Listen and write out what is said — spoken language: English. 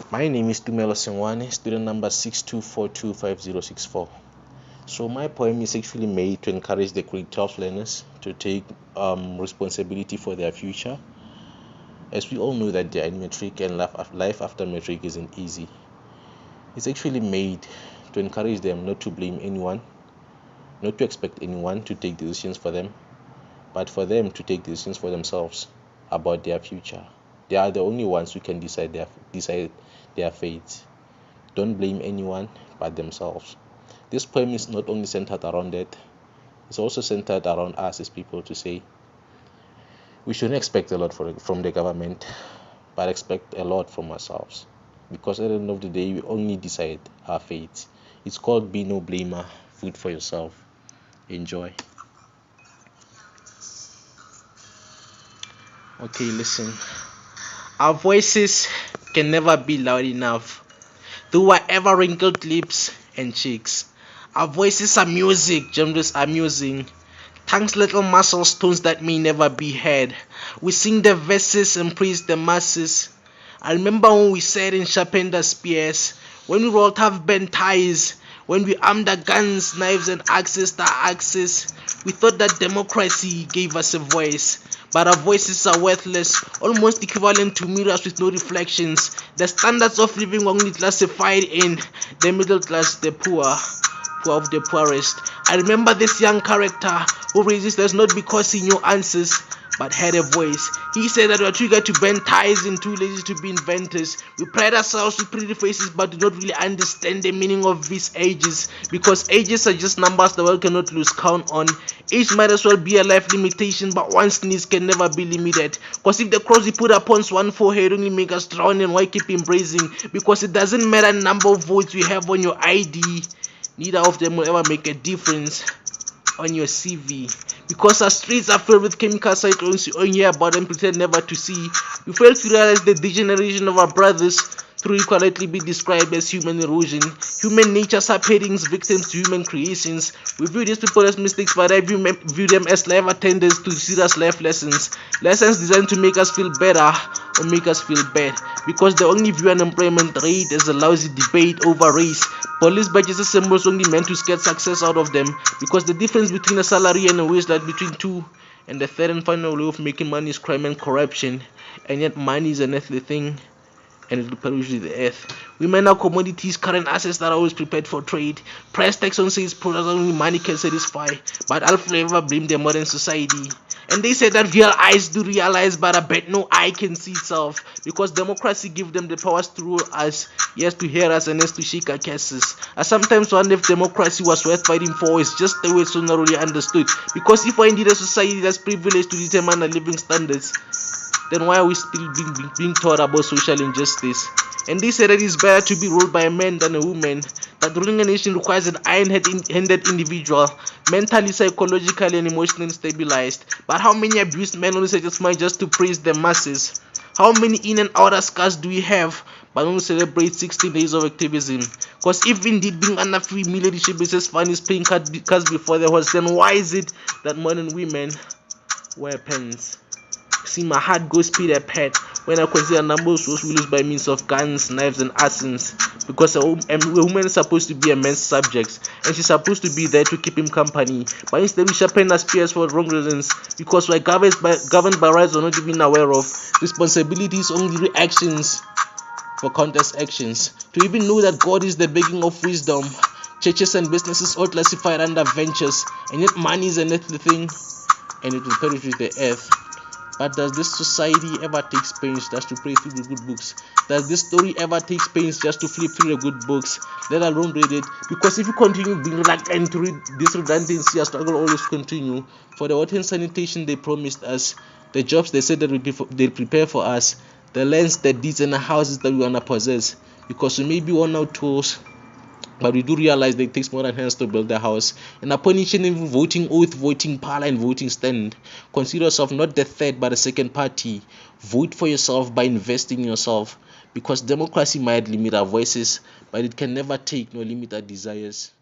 My name is Tumelo Sengwane, student number 62425064. So my poem is actually made to encourage the grade 12 learners to take responsibility for their future. As we all know that they are in matric and life after matric isn't easy. It's actually made to encourage them not to blame anyone, not to expect anyone to take decisions for them, but for them to take decisions for themselves about their future. They are the only ones who can decide their fate. Don't blame anyone but themselves. This poem is not only centered around that, it's also centered around us as people to say we shouldn't expect a lot from the government, but expect a lot from ourselves. Because at the end of the day, we only decide our fate. It's called Be No Blamer, Food for Yourself. Enjoy. Okay, listen. Our voices can never be loud enough. Through whatever wrinkled lips and cheeks. Our voices are music, genres are amusing. Tongues little muscles, tones that may never be heard. We sing the verses and praise the masses. I remember when we sat and sharpened the spears, when we rolled half bent ties, when we armed our guns, knives and axes to axes. We thought that democracy gave us a voice, but our voices are worthless, almost equivalent to mirrors with no reflections. The standards of living were only classified in the middle class, the poor of the poorest. I remember this young character who resisted not because he knew answers, but had a voice. He said that we are triggered to bend ties and too lazy to be inventors. We pride ourselves with pretty faces but do not really understand the meaning of these ages, because ages are just numbers the world cannot lose count on. Age might as well be a life limitation, but one's needs can never be limited. Because if the cross we put upon one forehead only make us drown, and why keep embracing? Because it doesn't matter the number of votes you have on your ID, neither of them will ever make a difference on your CV, because our streets are filled with chemical cyclones you only hear about and pretend never to see. We fail to realize the degeneration of our brothers through equality be described as human erosion. Human nature's headings, victims to human creations. We view these people as mistakes, but I view them as life attendants to serious life lessons. Lessons designed to make us feel better or make us feel bad, because they only view unemployment rate as a lousy debate over race. Police badges are symbols only meant to get success out of them, because the difference between a salary and a wage lies between two, and the third and final way of making money is crime and corruption. And yet money is an earthly thing, and it will perish with the earth. Women are commodities, current assets that are always prepared for trade. Price tax on sales products only money can satisfy, but I'll forever blame the modern society. And they say that real eyes do realize, but I bet no eye can see itself, because democracy gives them the powers to rule us, yes, to hear us and yes, to shake our cases. I sometimes wonder if democracy was worth fighting for, it's just the way it's so narrowly understood. Because if we're indeed a society that's privileged to determine our living standards, then why are we still being taught about social injustice? And they say that it's better to be ruled by a man than a woman, that ruling a nation requires an iron-handed individual, mentally, psychologically and emotionally stabilized. But how many abused men only suggest mind just to praise the masses? How many in and outer scars do we have but only celebrate 16 days of activism? Because if indeed being under free leadership is as fun as paying cards before the horse, then why is it that modern women wear pants? See, my heart goes speed a pet when I consider numbers those we lose by means of guns, knives, and arsenals. Because a woman is supposed to be a man's subject, and she's supposed to be there to keep him company. But instead, we sharpen our spears for wrong reasons, because we're governed by rights we're not even aware of. Responsibilities only reactions for countless actions. To even know that God is the beginning of wisdom, churches and businesses all classified under ventures, and yet money is an earthly thing, and it will perish with the earth. But does this society ever take pains just to pray through the good books? Does this story ever take pains just to flip through the good books, let alone read it? Because if you continue being reluctant to read this redundancy, our struggle will always continue. For the water and sanitation they promised us, the jobs they said that they prepare for us, the lands, the deeds, and the houses that we wanna possess. Because we may be worn out tools, but we do realize that it takes more than hands to build a house. And upon each and every voting oath, voting parlor, and voting stand, consider yourself not the third but the second party. Vote for yourself by investing in yourself, because democracy might limit our voices, but it can never take nor limit our desires.